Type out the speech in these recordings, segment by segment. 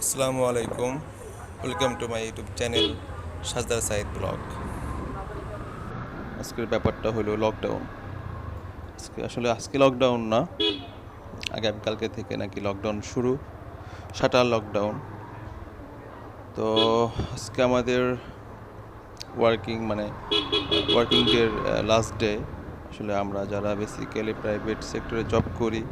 আসসালামু আলাইকুম। Welcome to my YouTube channel Sajdar Saeed blog. আজকের ব্যাপারটা হলো লকডাউন। আজকে লকডাউন না, আগামীকালকে থেকে নাকি লকডাউন শুরু, শাটার লকডাউন। তো আজকে আমাদের ওয়ার্কিং ডের লাস্ট ডে। আসলে আমরা যারা বেসিক্যালি প্রাইভেট সেক্টরে জব করি,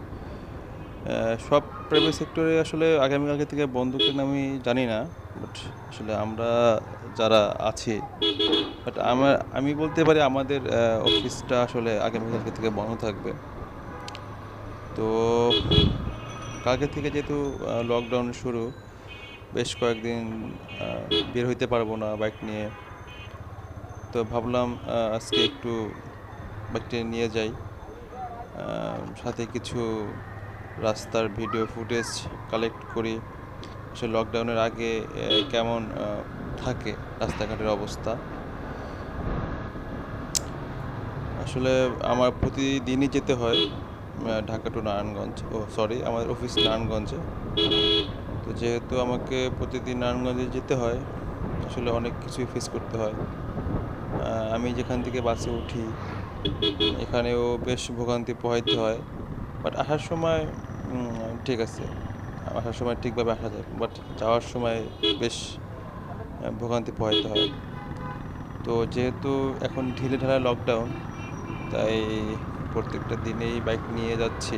সব প্রাইভেট সেক্টরে আসলে আগামীকালকে থেকে বন্ধ কিনা আমি জানি না, বাট আসলে আমরা যারা আছি, আমি বলতে পারি আমাদের অফিসটা আসলে আগামীকালকে থেকে বন্ধ থাকবে। তো কালকে থেকে যেহেতু লকডাউন শুরু, বেশ কয়েকদিন বের হইতে পারবো না বাইক নিয়ে। তো ভাবলাম আজকে একটু বাইকটা নিয়ে যাই, সাথে কিছু রাস্তার ভিডিও ফুটেজ কালেক্ট করি। আসলে লকডাউনের আগে কেমন থাকে রাস্তাঘাটের অবস্থা। আসলে আমার প্রতিদিনই যেতে হয় ঢাকা টু নারায়ণগঞ্জ, আমাদের অফিস নারায়ণগঞ্জে। তো যেহেতু আমাকে প্রতিদিন নারায়ণগঞ্জে যেতে হয়, আসলে অনেক কিছুই ফেস করতে হয়। আমি যেখান থেকে বাসে উঠি, এখানেও বেশ ভোগান্তি পোহাইতে হয়। বাট আসার সময় ঠিক আছে, আসার সময় ঠিকভাবে আসা যায়, বাট যাওয়ার সময় বেশ ভোগান্তি পোহাইতে হয়। তো যেহেতু এখন ঢিলে ঢালা লকডাউন, তাই প্রত্যেকটা দিনেই বাইক নিয়ে যাচ্ছি,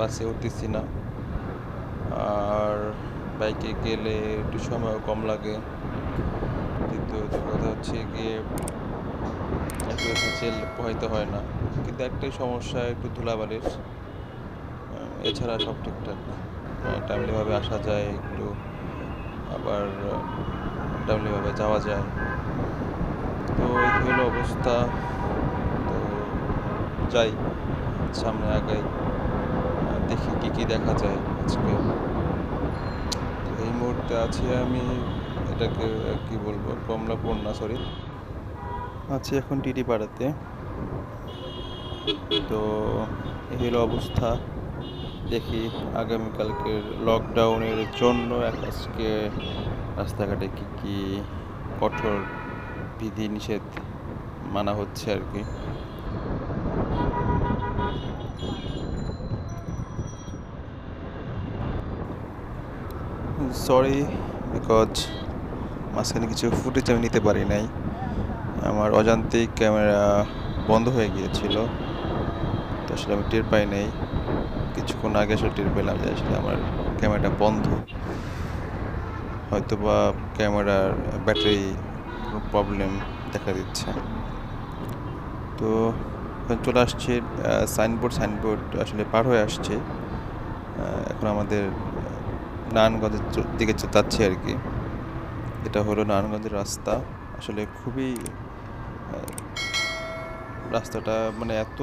বাসে উঠতেছি না। আর বাইকে গেলে একটু সময়ও কম লাগে। দ্বিতীয়ত কথা হচ্ছে গিয়ে এত হ্যাসেল পোহাইতে হয় না। কিন্তু একটাই সমস্যা, একটু ধুলাবালির। এছাড়া সব ঠিকঠাক, টাইমলিভাবে আসা যায়, একটু আবার টাইমলিভাবে যাওয়া যায়। তো এই হলো অবস্থা। তো যাই, সামনে আগাই, দেখি কি দেখা যায় আজকে। এই মুহূর্তে আছি আমি, এটাকে কি বলবো, কমলাপুর না, সরি, আছি এখন টিটি পাড়াতে। তো এই হলো অবস্থা। দেখি আগামীকালকের লকডাউনের জন্য আজকে রাস্তাঘাটে কি কঠোর বিধি নিষেধ মানা হচ্ছে আর কি। সরি, বিকজ মাঝখানে কিছু ফুটেজ আমি নিতে পারি নাই। আমার অজান্তিক ক্যামেরা বন্ধ হয়ে গিয়েছিল, তো আসলে আমি টের পাই নাই। কিছুক্ষণ আগে আসলে টের পেলাম যে আসলে আমার ক্যামেরাটা বন্ধ। হয়তো বা ক্যামেরার ব্যাটারি প্রবলেম দেখা দিচ্ছে। তো চলে আসছে, সাইনবোর্ড আসলে পার হয়ে আসছে। এখন আমাদের নারায়ণগঞ্জের দিকে যাচ্ছি আর কি। এটা হলো নারায়ণগঞ্জের রাস্তা। আসলে খুবই রাস্তাটা মানে এত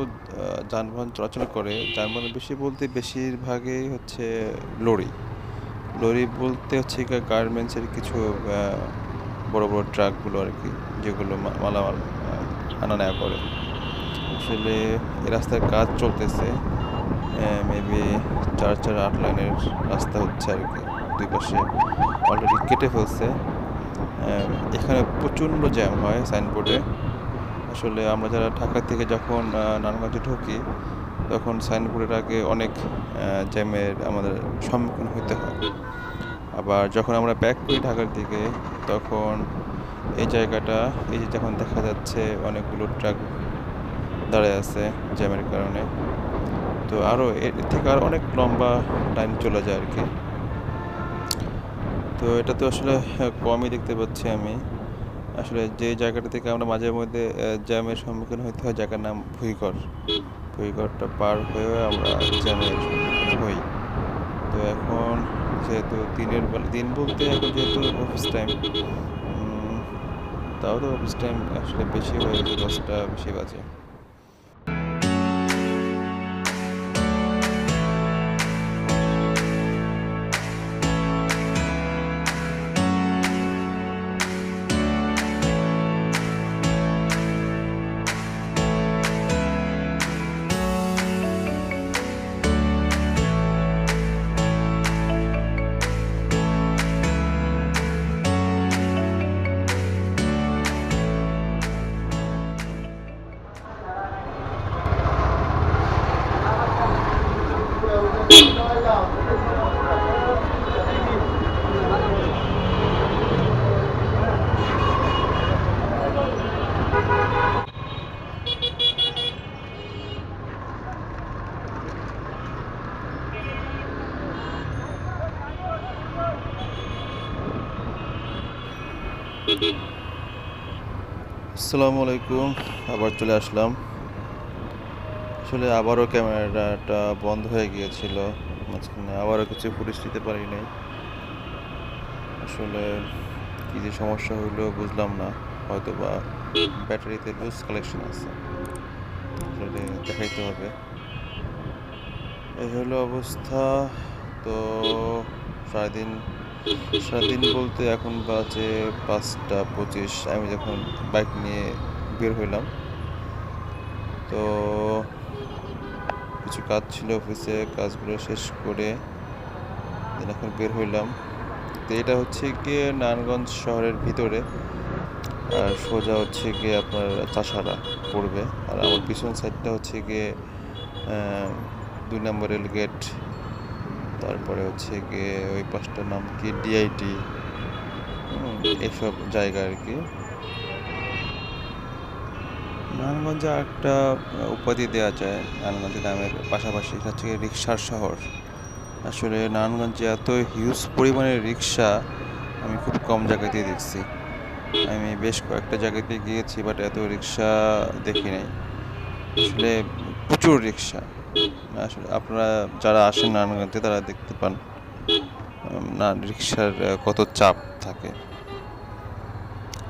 যানবাহন চলাচল করে, যানবাহন বেশি বলতে বেশিরভাগই হচ্ছে লরি। লরি বলতে হচ্ছে গার্মেন্টসের কিছু বড় বড় ট্রাকগুলো আর কি, যেগুলো মালামাল আনা নেওয়া করে। আসলে এই রাস্তার কাজ চলতেছে, মেবি 4-8 লাইনের রাস্তা হচ্ছে আর কি। দুই পাশে অলরেডি কেটে ফেলছে। এখানে প্রচণ্ড জ্যাম হয় সাইনবোর্ডে। আসলে আমরা যারা ঢাকা থেকে যখন নারায়ণগঞ্জে ঢুকি, তখন সাইনবোর্ডের আগে অনেক জ্যামের আমাদের সম্মুখীন হতে হয়। আবার যখন আমরা ব্যাক করি ঢাকার দিকে, তখন এই জায়গাটা, এই যে যখন দেখা যাচ্ছে অনেকগুলো ট্রাক দাঁড়ায় আছে জ্যামের কারণে, তো আরও এর থেকে আরও অনেক লম্বা টাইম চলে যায় আর কি। তো এটা তো আসলে কমই দেখতে পাচ্ছি আমি। আসলে যে জায়গাটা থেকে আমরা মাঝে মধ্যে জ্যামের সম্মুখীন হতে হয়, জায়গার নাম ভুইগড়। ভুইগড়টা পার হয়ে আমরা জ্যামের সম্মুখীন হই। তো এখন যেহেতু দিন বলতে এখন যেহেতু অফিস টাইম, তাও তো অফিস টাইম আসলে বেশি হয়ে গেছে, 10টা বেশি বাজে। আসসালামু আলাইকুম। আবার চলে আসলাম। আসলে আবারও ক্যামেরাটা বন্ধ হয়ে গিয়েছিল। মাঝখানে আবারও কিছু ফুটেজ নিতে পারি নাই। আসলে কি যে সমস্যা হইলো বুঝলাম না। হয়তোবা ব্যাটারিতে লুজ কালেকশন আছে। আসলে দেখাইতে হবে। এই হলো অবস্থা। তো সারাদিন সারাদিন বলতে এখন বাজে ৫টা ২৫। আমি যখন বাইক নিয়ে বের হইলাম। তো কিছু কাজ ছিল অফিসে, কাজগুলো শেষ করে দেন এখন বের হইলাম। তো এটা হচ্ছে গিয়ে নারায়ণগঞ্জ শহরের ভিতরে। আর সোজা হচ্ছে গিয়ে আপনার চাষাঢ়া পড়বে। আর আমার পিছন সাইডটা হচ্ছে গিয়ে ২ নম্বর রেলগেট। তারপরে হচ্ছে গিয়ে ওই পাশটার নাম কি ডিআইটি, এসব জায়গা আর কি। নারায়ণগঞ্জে একটা উপাধি দেওয়া যায় নারায়ণগঞ্জ নামের পাশাপাশি, এটা হচ্ছে রিক্সার শহর। আসলে নারায়ণগঞ্জে এত হিউজ পরিমাণের রিক্সা আমি খুব কম জায়গাতেই দেখছি। আমি বেশ কয়েকটা জায়গাতে গিয়েছি, বাট এত রিক্সা দেখি নাই। আসলে প্রচুর রিক্সা। আসলে আপনারা যারা আসেন নারায়ণগঞ্জে তারা দেখতে পান না রিক্সার কত চাপ থাকে।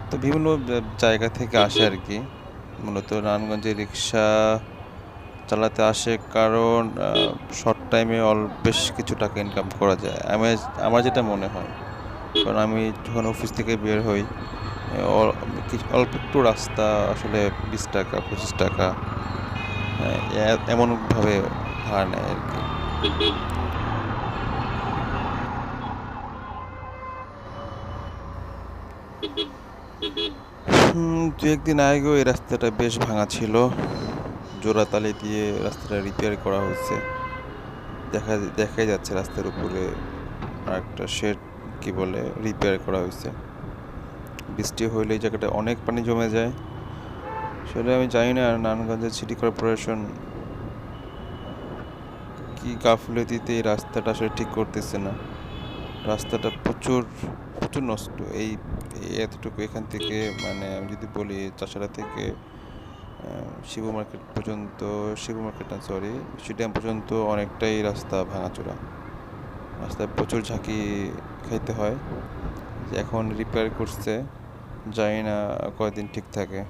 তো বিভিন্ন জায়গা থেকে আসে আর কি। মূলত নারায়ণগঞ্জে রিক্সা চালাতে আসে কারণ শর্ট টাইমে বেশ কিছু টাকা ইনকাম করা যায়। আমার যেটা মনে হয়, কারণ আমি যখন অফিস থেকে বের হই, অল্প একটু রাস্তা আসলে ২০ টাকা ২৫ টাকা এমনভাবে ভাড়া নেয় আর কি। দু একদিন আগেও এই রাস্তাটা বেশ ভাঙা ছিল। জোড়াতালি দিয়ে রাস্তাটা রিপেয়ার করা হয়েছে। দেখাই যাচ্ছে রাস্তার উপরে আরেকটা শেড কি বলে রিপেয়ার করা হয়েছে। বৃষ্টি হইলে এই জায়গাটা অনেক পানি জমে যায়। আসলে আমি জানি না নারায়ণগঞ্জের সিটি কর্পোরেশন কি গাফিলতিতে এই রাস্তাটা আসলে ঠিক করতেছে না। রাস্তাটা প্রচুর প্রচুর নষ্ট। এতটুকু এখান থেকে, মানে আমি যদি বলি চাষাঢ়া থেকে শিবু মার্কেট পর্যন্ত, শিবু মার্কেট না সরি, সিডাম পর্যন্ত অনেকটাই রাস্তা ভাঙাচোরা। রাস্তায় প্রচুর ঝাঁকি খাইতে হয়। এখন রিপেয়ার করছে, জানি না কয়দিন ঠিক থাকে।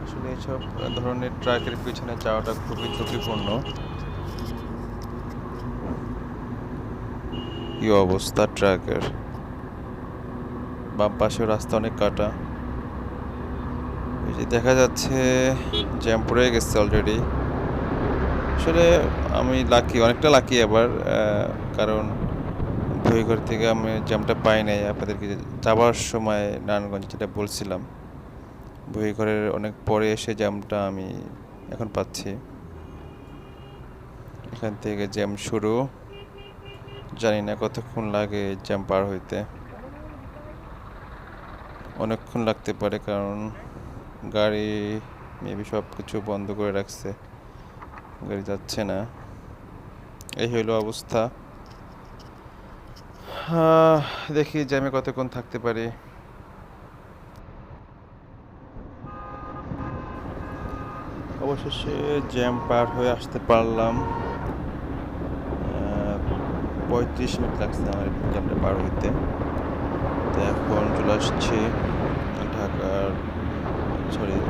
আসলে এইসব ধরনের ট্রাকের পিছনে যাওয়াটা খুবই ঝুঁকিপূর্ণ। কি অবস্থা ট্রাকের! বাম পাশেও রাস্তা অনেক কাটা। এই যে দেখা যাচ্ছে জ্যাম পড়ে গেছে অলরেডি। আসলে আমি অনেকটা লাকি আবার, কারণ ভুইঘর থেকে আমি জ্যামটা পাই নাই। আপনাদেরকে যাওয়ার সময় নারায়ণগঞ্জ যেটা বলছিলাম, ভুইঘরের অনেক পরে এসে জ্যামটা আমি এখন পাচ্ছি। এখান থেকে জ্যাম শুরু, জানি না কতক্ষণ লাগে জ্যাম পার হইতে। অনেকক্ষণ লাগতে পারে, কারণ গাড়ি মেবি সব কিছু বন্ধ করে রাখছে, গাড়ি যাচ্ছে না। এই হইল অবস্থা। দেখি জ্যামে কতক্ষণ থাকতে পারি। অবশেষে জ্যাম পার হয়ে আসতে পারলাম। ৩৫ মিনিট লাগছে আমার জ্যামটা পার হইতে। তো এখন চলে আসছি ঢাকার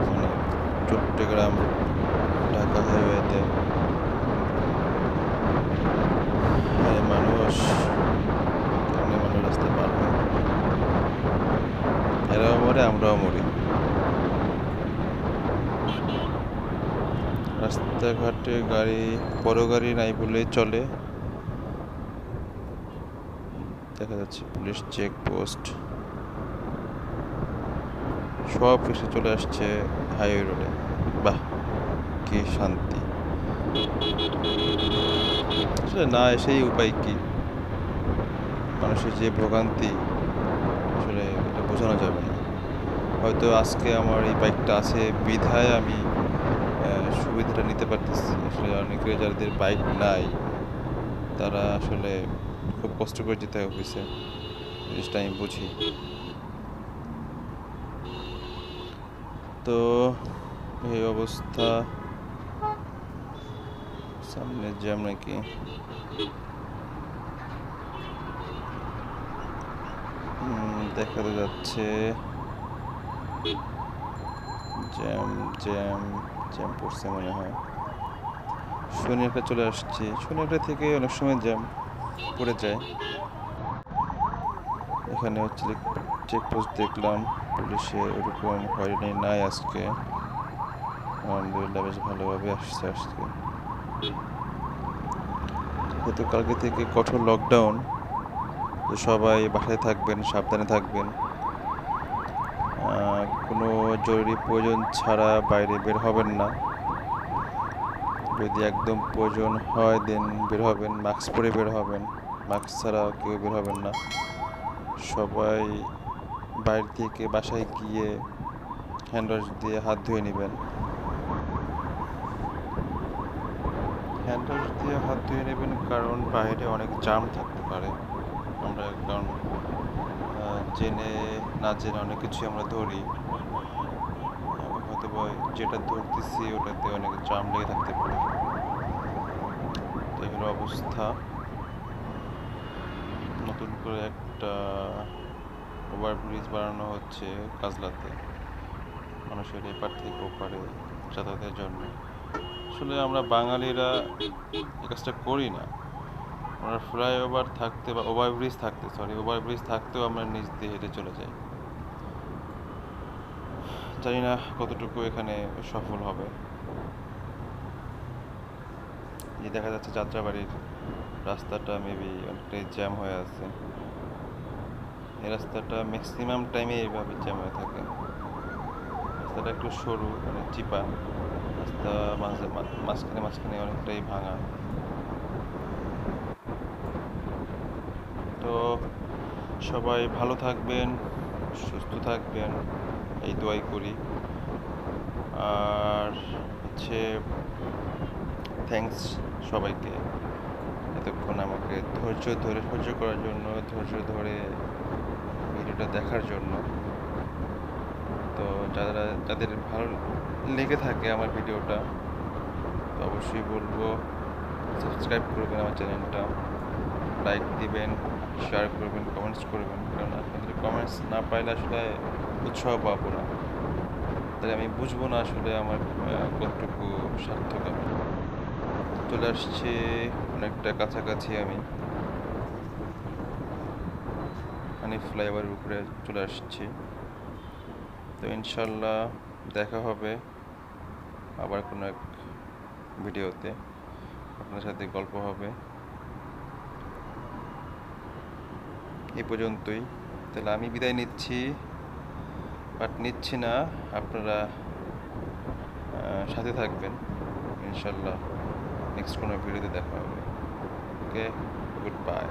মানে চট্টগ্রাম ঢাকা হাইওয়েতে। মানুষ রাস্তায় পার হয়, এরাও মরে আমরাও মরি। রাস্তাঘাটে বড় গাড়ি নাই বললেই চলে। দেখা যাচ্ছে পুলিশ চেকপোস্ট, সব এসে চলে আসছে হাইওয়ে রোডে। বাহ, কি শান্তি! আসলে না এসেই উপায় কি? মানুষের যে ভোগান্তি, আসলে এটা বোঝানো যাবে না। হয়তো আজকে আমার এই বাইকটা আছে বিধায় আমি সুবিধাটা নিতে পারতেছি। আসলে অনেকে যাদের বাইক নাই, তারা আসলে খুব কষ্ট করে যেতে হয় অফিসে। জিনিসটা আমি বুঝি। তো এই অবস্থা, সামনে জ্যাম নাকি? দেখা তো যাচ্ছে জ্যাম, জ্যাম, জ্যাম পড়ছে মনে হয়। শনিয়ারটা চলে আসছি। শনিয়ারটা থেকে অনেক সময় জ্যাম পড়ে যায়। এখানে হচ্ছে চেকপোস্ট দেখলাম, পুলিশে ওরকম হয়রানি নাই আজকে। আলহামদুলিল্লাহ বেশ ভালোভাবে আসছে আজকে। যেহেতু কালকে থেকে কঠোর লকডাউন, তো সবাই বাসায় থাকবেন, সাবধানে থাকবেন। কোনো জরুরি প্রয়োজন ছাড়া বাইরে বের হবেন না। যদি একদম প্রয়োজন হয় দেন বের হবেন, মাস্ক পরে বের হবেন। মাস্ক ছাড়া কেউ বের হবেন না। সবাই বাইরে থেকে বাসায় গিয়ে হ্যান্ড ওয়াশ দিয়ে হাত ধুয়ে নেবেন। হ্যান্ড ওয়াশ দিয়ে হাত ধুয়ে নেবেন, কারণ বাইরে অনেক জাম থাকতে পারে। আমরা কারণ জেনে না জেনে অনেক কিছুই আমরা ধরি। হয়তো যেটা ধরতেছি ওটাতে অনেক জাম লেগে থাকতে পারে। তো এই হলো অবস্থা। নতুন করে একটা ওভারব্রিজ বানানো হচ্ছে কাজলাতে, মানুষের এপার থেকে ওপারে যাতায়াতের জন্য। আসলে আমরা বাঙালিরা এই কাজটা করি না। আমরা ফ্লাইওভার থাকতে বা ওভারব্রিজ থাকতেও আমরা নিচ দিয়ে হেঁটে চলে যাই। জানি না কতটুকু এখানে সফল হবে। এই দেখা যাচ্ছে যাত্রাবাড়ির রাস্তাটা মেবি অনেকটাই জ্যাম হয়ে আছে। এই রাস্তাটা ম্যাক্সিমাম টাইমে এইভাবে জ্যাম হয়ে থাকে। রাস্তাটা একটু সরু, মানে চিপা রাস্তা, মাঝখানে মাঝখানে অনেকটাই ভাঙা। তো সবাই ভালো থাকবেন, সুস্থ থাকবেন, এই দোয়াই করি। আর হচ্ছে থ্যাঙ্কস সবাইকে এতক্ষণ আমাকে সহ্য করার জন্য, ধৈর্য ধরে ভিডিওটা দেখার জন্য। তো যাদের ভালো লেগে থাকে আমার ভিডিওটা, তো অবশ্যই বলবো সাবস্ক্রাইব করবেন আমার চ্যানেলটা, লাইক দিবেন, শেয়ার করবেন, কমেন্টস করবেন। কারণ আপনাদের কমেন্টস না পাইলে আসলে উৎসাহ পাবো না, তাই আমি বুঝবো না আসলে আমার কতটুকু সার্থক আমি। চলে আসছি অনেকটা কাছাকাছি, আমি হানিফ ফ্লাইওভারের উপরে চলে আসছি। তো ইনশাল্লাহ দেখা হবে আবার কোনো এক ভিডিওতে, আপনার সাথে গল্প হবে। এই পর্যন্তই। তাহলে আমি বিদায় নিচ্ছি, বাট নিচ্ছি না, আপনারা সাথে থাকবেন। ইনশাল্লাহ নেক্সট কোনো ভিডিওতে দেখা হবে। ওকে, গুড বাই।